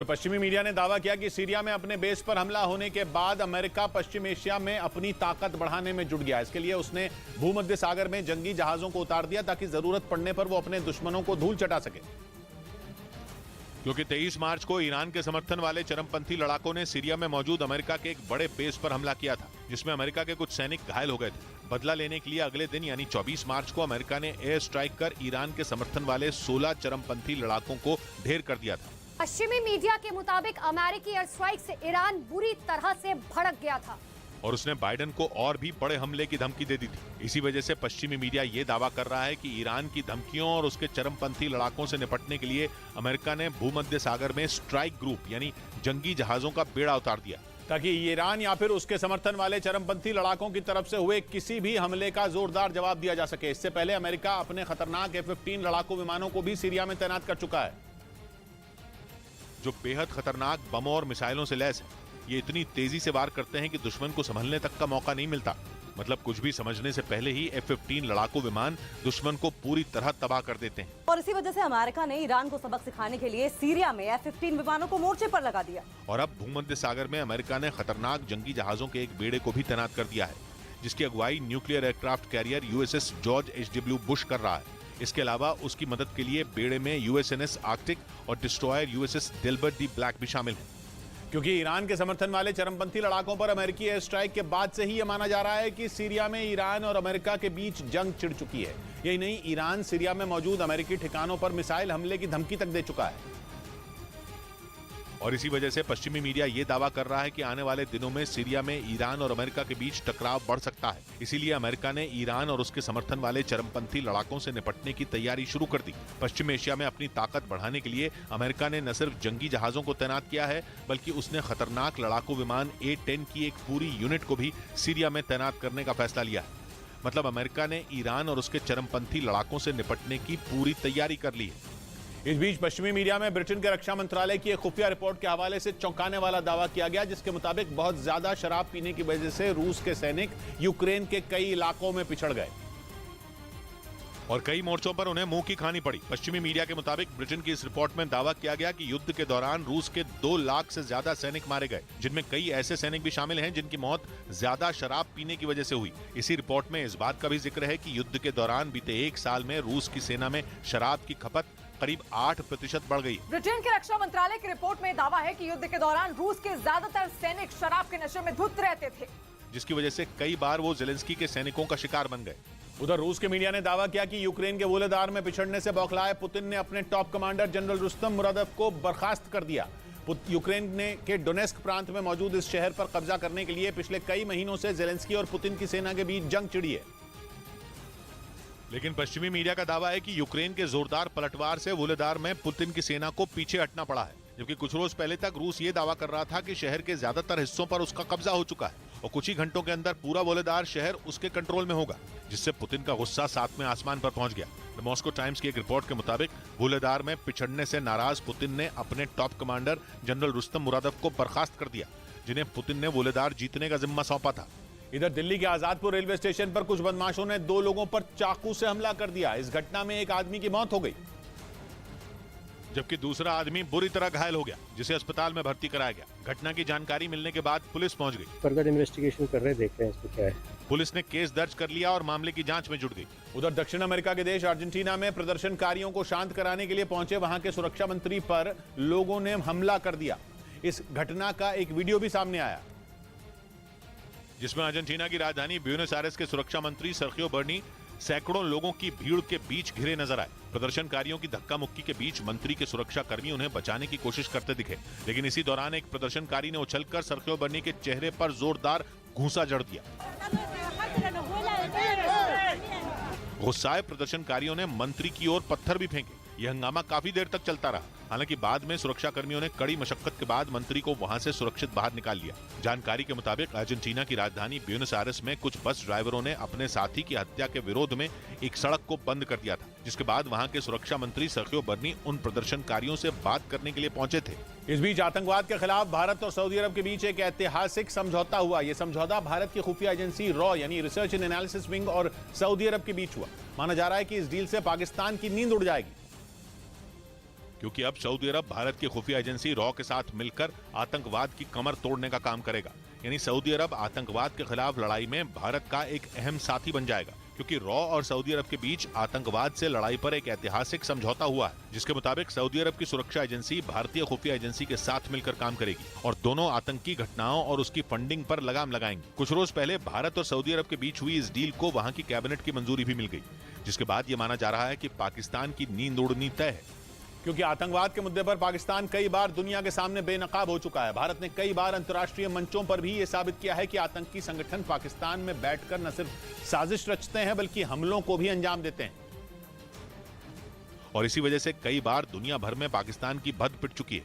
पश्चिमी मीडिया ने दावा किया कि सीरिया में अपने बेस पर हमला होने के बाद अमेरिका पश्चिम एशिया में अपनी ताकत बढ़ाने में जुट गया। इसके लिए उसने भूमध्य सागर में जंगी जहाजों को उतार दिया ताकि जरूरत पड़ने पर वो अपने दुश्मनों को धूल चटा सके। क्योंकि 23 मार्च को ईरान के समर्थन वाले चरमपंथी लड़ाकों ने सीरिया में मौजूद अमेरिका के एक बड़े बेस पर हमला किया था, जिसमें अमेरिका के कुछ सैनिक घायल हो गए थे। बदला लेने के लिए अगले दिन यानी 24 मार्च को अमेरिका ने एयर स्ट्राइक कर ईरान के समर्थन वाले 16 चरमपंथी लड़ाकों को ढेर कर दिया था। पश्चिमी मीडिया के मुताबिक अमेरिकी एयर स्ट्राइक से ईरान बुरी तरह से भड़क गया था और उसने बाइडेन को और भी बड़े हमले की धमकी दे दी थी। इसी वजह से पश्चिमी मीडिया ये दावा कर रहा है कि ईरान की धमकियों और उसके चरमपंथी लड़ाकों से निपटने के लिए अमेरिका ने भूमध्य सागर में स्ट्राइक ग्रुप यानी जंगी जहाजों का बेड़ा उतार दिया ताकि ईरान या फिर उसके समर्थन वाले चरमपंथी लड़ाकों की तरफ से हुए किसी भी हमले का जोरदार जवाब दिया जा सके। इससे पहले अमेरिका अपने खतरनाक F-15 लड़ाकू विमानों को भी सीरिया में तैनात कर चुका है, जो बेहद खतरनाक बमों और मिसाइलों से लैस है। ये इतनी तेजी से वार करते हैं कि दुश्मन को संभलने तक का मौका नहीं मिलता। मतलब कुछ भी समझने से पहले ही F-15 लड़ाकू विमान दुश्मन को पूरी तरह तबाह कर देते हैं। और इसी वजह से अमेरिका ने ईरान को सबक सिखाने के लिए सीरिया में F-15 विमानों को मोर्चे पर लगा दिया। और अब भूमध्य सागर में अमेरिका ने खतरनाक जंगी जहाजों के एक बेड़े को भी तैनात कर दिया है, जिसकी अगुवाई nuclear aircraft carrier USS George H.W. Bush कर रहा है। इसके अलावा उसकी मदद के लिए बेड़े में USNS आर्कटिक और destroyer USS Delbert D black भी शामिल है। क्योंकि ईरान के समर्थन वाले चरमपंथी लड़ाकों पर अमेरिकी एयर स्ट्राइक के बाद से ही यह माना जा रहा है कि सीरिया में ईरान और अमेरिका के बीच जंग छिड़ चुकी है। यही नहीं, ईरान सीरिया में मौजूद अमेरिकी ठिकानों पर मिसाइल हमले की धमकी तक दे चुका है। और इसी वजह से पश्चिमी मीडिया ये दावा कर रहा है कि आने वाले दिनों में सीरिया में ईरान और अमेरिका के बीच टकराव बढ़ सकता है। इसीलिए अमेरिका ने ईरान और उसके समर्थन वाले चरमपंथी लड़ाकों से निपटने की तैयारी शुरू कर दी। पश्चिम एशिया में अपनी ताकत बढ़ाने के लिए अमेरिका ने न सिर्फ जंगी जहाजों को तैनात किया है, बल्कि उसने खतरनाक लड़ाकू विमान A-10 की एक पूरी यूनिट को भी सीरिया में तैनात करने का फैसला लिया है। मतलब अमेरिका ने ईरान और उसके चरमपंथी लड़ाकों से निपटने की पूरी तैयारी कर ली है। इस बीच पश्चिमी मीडिया में ब्रिटेन के रक्षा मंत्रालय की एक खुफिया रिपोर्ट के हवाले से चौंकाने वाला दावा किया गया, जिसके मुताबिक बहुत ज्यादा शराब पीने की वजह से रूस के सैनिक यूक्रेन के कई इलाकों में पिछड़ गए और कई मोर्चों पर उन्हें मुंह की खानी पड़ी। पश्चिमी मीडिया के मुताबिक ब्रिटेन की इस रिपोर्ट में दावा किया गया कि युद्ध के दौरान रूस के 2 लाख से ज्यादा सैनिक मारे गए, जिनमें कई ऐसे सैनिक भी शामिल हैं जिनकी मौत ज्यादा शराब पीने की वजह से हुई। इसी रिपोर्ट में इस बात का भी जिक्र है कि युद्ध के दौरान बीते 1 साल में रूस की सेना में शराब की खपत करीब 8% बढ़ गई। ब्रिटेन के रक्षा मंत्रालय की रिपोर्ट में दावा है कि युद्ध के दौरान रूस के ज्यादातर सैनिक शराब के नशे में धुत रहते थे, जिसकी वजह से कई बार वो जेलेंस्की के सैनिकों का शिकार बन गए। उधर रूस के मीडिया ने दावा किया कि यूक्रेन के वोलेदार में पिछड़ने से बौखलाए पुतिन ने अपने टॉप कमांडर जनरल रुस्तम मुरादव को बर्खास्त कर दिया। यूक्रेन ने के डोनेस्क प्रांत में मौजूद इस शहर पर कब्जा करने के लिए पिछले कई महीनों से जेलेंस्की और पुतिन की सेना के बीच जंग छिड़ी है। लेकिन पश्चिमी मीडिया का दावा है कि यूक्रेन के जोरदार पलटवार से वोलेदार में पुतिन की सेना को पीछे हटना पड़ा है, जबकि कुछ रोज पहले तक रूस ये दावा कर रहा था कि शहर के ज्यादातर हिस्सों पर उसका कब्जा हो चुका है और कुछ ही घंटों के अंदर पूरा वोलेदार शहर उसके कंट्रोल में होगा, जिससे पुतिन का गुस्सा 7वें आसमान पर पहुंच गया। द मॉस्को टाइम्स की एक रिपोर्ट के मुताबिक वोलेदार में पिछड़ने से नाराज पुतिन ने अपने टॉप कमांडर जनरल रुस्तम मुरादव को बर्खास्त कर दिया, जिन्हें पुतिन ने वोलेदार जीतने का जिम्मा सौंपा था। इधर दिल्ली के आजादपुर रेलवे स्टेशन पर कुछ बदमाशों ने 2 लोगों पर चाकू से हमला कर दिया। इस घटना में एक आदमी की मौत हो गई, जबकि दूसरा आदमी बुरी तरह घायल हो गया, जिसे अस्पताल में भर्ती कराया गया। घटना की जानकारी मिलने के बाद पुलिस पहुंच गई। फर्दर इन्वेस्टिगेशन कर रहे हैं, देख रहे हैं इसमें क्या है। पुलिस ने केस दर्ज कर लिया और मामले की जांच में जुट गई। उधर दक्षिण अमेरिका के देश अर्जेंटीना में प्रदर्शनकारियों को शांत कराने के लिए पहुंचे वहां के सुरक्षा मंत्री पर लोगों ने हमला कर दिया। इस घटना का एक वीडियो भी सामने आया, जिसमें अर्जेंटीना की राजधानी ब्यूनस आयर्स के सुरक्षा मंत्री सर्खियो बर्नी सैकड़ों लोगों की भीड़ के बीच घिरे नजर आए। प्रदर्शनकारियों की धक्का मुक्की के बीच मंत्री के सुरक्षा कर्मी उन्हें बचाने की कोशिश करते दिखे, लेकिन इसी दौरान एक प्रदर्शनकारी ने उछलकर सर्खियो बर्नी के चेहरे पर जोरदार घूंसा जड़ दिया। गुस्साए प्रदर्शनकारियों ने मंत्री की ओर पत्थर भी फेंके। यह हंगामा काफी देर तक चलता रहा। हालांकि बाद में सुरक्षा कर्मियों ने कड़ी मशक्कत के बाद मंत्री को वहां से सुरक्षित बाहर निकाल लिया। जानकारी के मुताबिक अर्जेंटीना की राजधानी ब्यूनस आयर्स में कुछ बस ड्राइवरों ने अपने साथी की हत्या के विरोध में एक सड़क को बंद कर दिया था, जिसके बाद वहां के सुरक्षा मंत्री सर्खियो बर्नी उन प्रदर्शनकारियों से बात करने के लिए पहुंचे थे। इस बीच आतंकवाद के खिलाफ भारत और सऊदी अरब के बीच एक ऐतिहासिक समझौता हुआ। यह समझौता भारत की खुफिया एजेंसी रॉ यानी रिसर्च एंड एनालिसिस विंग और सऊदी अरब के बीच हुआ। माना जा रहा है कि इस डील से पाकिस्तान की नींद उड़ जाएगी। क्योंकि अब सऊदी अरब भारत की खुफिया एजेंसी रॉ के साथ मिलकर आतंकवाद की कमर तोड़ने का काम करेगा। यानी सऊदी अरब आतंकवाद के खिलाफ लड़ाई में भारत का एक अहम साथी बन जाएगा, क्योंकि रॉ और सऊदी अरब के बीच आतंकवाद से लड़ाई पर एक ऐतिहासिक समझौता हुआ है, जिसके मुताबिक सऊदी अरब की सुरक्षा एजेंसी भारतीय खुफिया एजेंसी के साथ मिलकर काम करेगी और दोनों आतंकी घटनाओं और उसकी फंडिंग पर लगाम लगाएंगी। कुछ रोज पहले भारत और सऊदी अरब के बीच हुई इस डील को वहां की कैबिनेट की मंजूरी भी मिल गई, जिसके बाद ये माना जा रहा है कि पाकिस्तान की नींद उड़नी तय है। क्योंकि आतंकवाद के मुद्दे पर पाकिस्तान कई बार दुनिया के सामने बेनकाब हो चुका है। भारत ने कई बार अंतर्राष्ट्रीय मंचों पर भी यह साबित किया है कि आतंकी संगठन पाकिस्तान में बैठकर न सिर्फ साजिश रचते हैं बल्कि हमलों को भी अंजाम देते हैं। और इसी वजह से कई बार दुनिया भर में पाकिस्तान की भद्द पिट चुकी है,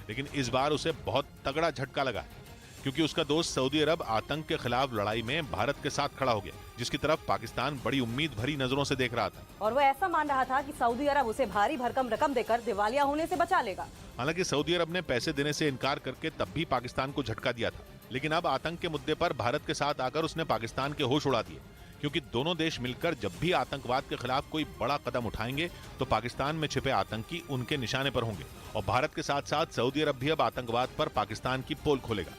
लेकिन इस बार उसे बहुत तगड़ा झटका लगा है, क्योंकि उसका दोस्त सऊदी अरब आतंक के खिलाफ लड़ाई में भारत के साथ खड़ा हो गया, जिसकी तरफ पाकिस्तान बड़ी उम्मीद भरी नजरों से देख रहा था। और वो ऐसा मान रहा था कि सऊदी अरब उसे भारी भरकम रकम देकर दिवालिया होने से बचा लेगा। हालांकि सऊदी अरब ने पैसे देने से इनकार करके तब भी पाकिस्तान को झटका दिया था, लेकिन अब आतंक के मुद्दे पर भारत के साथ आकर उसने पाकिस्तान के होश उड़ा दिए, क्योंकि दोनों देश मिलकर जब भी आतंकवाद के खिलाफ कोई बड़ा कदम उठाएंगे तो पाकिस्तान में छिपे आतंकी उनके निशाने पर होंगे और भारत के साथ साथ सऊदी अरब भी अब आतंकवाद पर पाकिस्तान की पोल खोलेगा।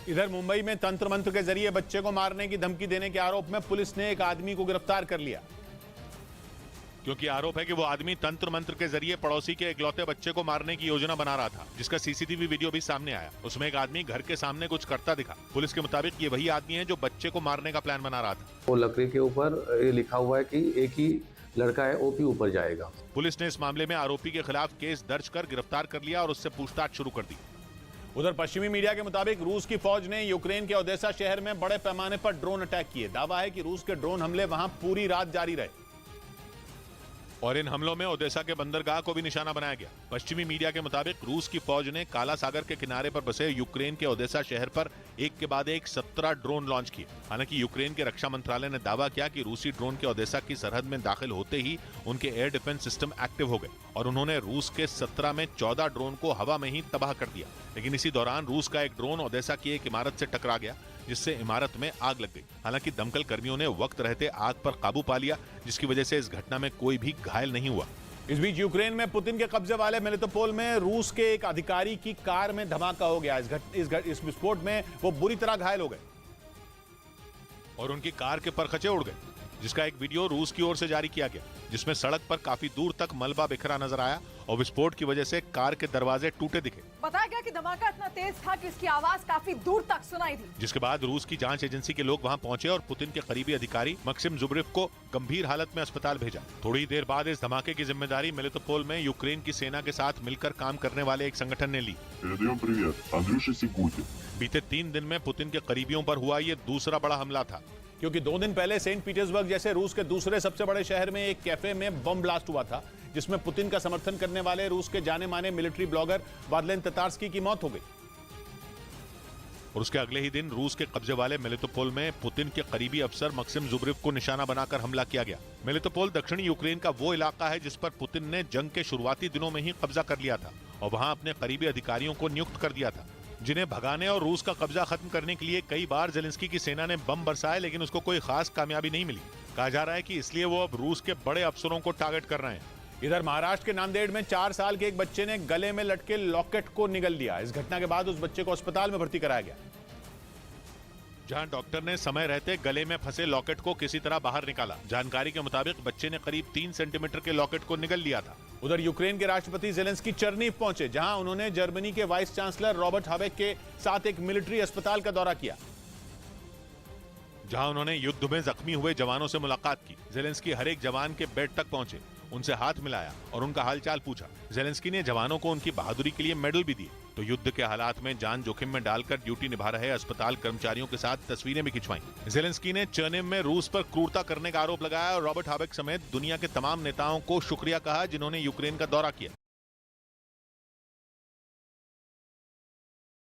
इधर मुंबई में तंत्र मंत्र के जरिए बच्चे को मारने की धमकी देने के आरोप में पुलिस ने एक आदमी को गिरफ्तार कर लिया, क्योंकि आरोप है कि वो आदमी तंत्र मंत्र के जरिए पड़ोसी के इकलौते बच्चे को मारने की योजना बना रहा था, जिसका सीसीटीवी वीडियो भी सामने आया। उसमें एक आदमी घर के सामने कुछ करता दिखा। पुलिस के मुताबिक ये वही आदमी है जो बच्चे को मारने का प्लान बना रहा था। वो लकड़ी के ऊपर ये लिखा हुआ है कि एक ही लड़का है, ओपी ऊपर जाएगा। पुलिस ने इस मामले में आरोपी के खिलाफ केस दर्ज कर गिरफ्तार कर लिया और उससे पूछताछ शुरू कर दी। उधर पश्चिमी मीडिया के मुताबिक रूस की फौज ने यूक्रेन के ओडेसा शहर में बड़े पैमाने पर ड्रोन अटैक किए। दावा है कि रूस के ड्रोन हमले वहां पूरी रात जारी रहे और इन हमलों में ओडेसा के बंदरगाह को भी निशाना बनाया गया। पश्चिमी मीडिया के मुताबिक रूस की फौज ने काला सागर के किनारे पर बसे यूक्रेन के ओडेसा शहर पर एक के बाद एक 17 ड्रोन लॉन्च किए। हालांकि यूक्रेन के रक्षा मंत्रालय ने दावा किया कि रूसी ड्रोन के ओडेसा की सरहद में दाखिल होते ही उनके एयर डिफेंस सिस्टम एक्टिव हो गए और उन्होंने रूस के 17 में 14 ड्रोन को हवा में ही तबाह कर दिया। लेकिन इसी दौरान रूस का एक ड्रोन ओडेसा की एक इमारत से टकरा गया, जिससे इमारत में आग लग गई। हालांकि दमकल कर्मियों ने वक्त रहते आग पर काबू पा लिया, जिसकी वजह से इस घटना में कोई भी घायल नहीं हुआ। इस बीच यूक्रेन में पुतिन के कब्जे वाले मेलिटोपोल में रूस के एक अधिकारी की कार में धमाका हो गया। इस विस्फोट में वो बुरी तरह घायल हो गए और उनकी कार के परखचे उड़ गए, जिसका एक वीडियो रूस की ओर से जारी किया गया, जिसमें सड़क पर काफी दूर तक मलबा बिखरा नजर आया और विस्फोट की वजह से कार के दरवाजे टूटे दिखे। बताया गया कि धमाका इतना तेज था कि इसकी आवाज काफी दूर तक सुनाई दी, जिसके बाद रूस की जांच एजेंसी के लोग वहां पहुंचे और पुतिन के करीबी अधिकारी मक्सिम जुब्रिफ को गंभीर हालत में अस्पताल भेजा। थोड़ी देर बाद इस धमाके की जिम्मेदारी मेलिटोपोल में यूक्रेन की सेना के साथ मिलकर काम करने वाले एक संगठन ने ली। बीते 3 दिन में पुतिन के करीबियों पर हुआ ये दूसरा बड़ा हमला था, क्योंकि 2 दिन पहले सेंट पीटर्सबर्ग जैसे रूस के दूसरे सबसे बड़े शहर में एक कैफे में बम ब्लास्ट हुआ था, जिसमें पुतिन का समर्थन करने वाले रूस के जाने माने मिलिट्री ब्लॉगर वादलेन ततार्स्की की मौत हो गई। और उसके अगले ही दिन रूस के कब्जे वाले मेलिटोपोल में पुतिन के करीबी अफसर मक्सिम जुब्रिफ को निशाना बनाकर हमला किया गया। मेलिटोपोल दक्षिणी यूक्रेन का वो इलाका है जिस पर पुतिन ने जंग के शुरुआती दिनों में ही कब्जा कर लिया था और वहां अपने करीबी अधिकारियों को नियुक्त कर दिया था, जिन्हें भगाने और रूस का कब्जा खत्म करने के लिए कई बार जेलेंस्की की सेना ने बम बरसाए, लेकिन उसको कोई खास कामयाबी नहीं मिली। कहा जा रहा है कि इसलिए वो अब रूस के बड़े अफसरों को टारगेट कर रहे हैं। इधर महाराष्ट्र के नांदेड़ में 4 साल के एक बच्चे ने गले में लटके लॉकेट को निगल लिया। इस घटना के बाद उस बच्चे को अस्पताल में भर्ती कराया गया, जहां डॉक्टर ने समय रहते गले में फंसे लॉकेट को किसी तरह बाहर निकाला। जानकारी के मुताबिक बच्चे ने करीब 3 सेंटीमीटर के लॉकेट को निगल लिया था। उधर यूक्रेन के राष्ट्रपति जेलेंस्की चर्नीव पहुंचे, जहां उन्होंने जर्मनी के वाइस चांसलर रॉबर्ट हाबेक के साथ एक मिलिट्री अस्पताल का दौरा किया, जहां उन्होंने युद्ध में जख्मी हुए जवानों से मुलाकात की। जेलेंस्की हर एक जवान के बेड तक पहुंचे, उनसे हाथ मिलाया और उनका हालचाल पूछा। जेलेंस्की ने जवानों को उनकी बहादुरी के लिए मेडल भी दिए। तो युद्ध के हालात में जान जोखिम में डालकर ड्यूटी निभा रहे अस्पताल कर्मचारियों के साथ तस्वीरें भी खिंचवाईं। जेलेंस्की ने चर्निव में रूस पर क्रूरता करने का आरोप लगाया और रॉबर्ट हाबेक समेत दुनिया के तमाम नेताओं को शुक्रिया कहा जिन्होंने यूक्रेन का दौरा किया।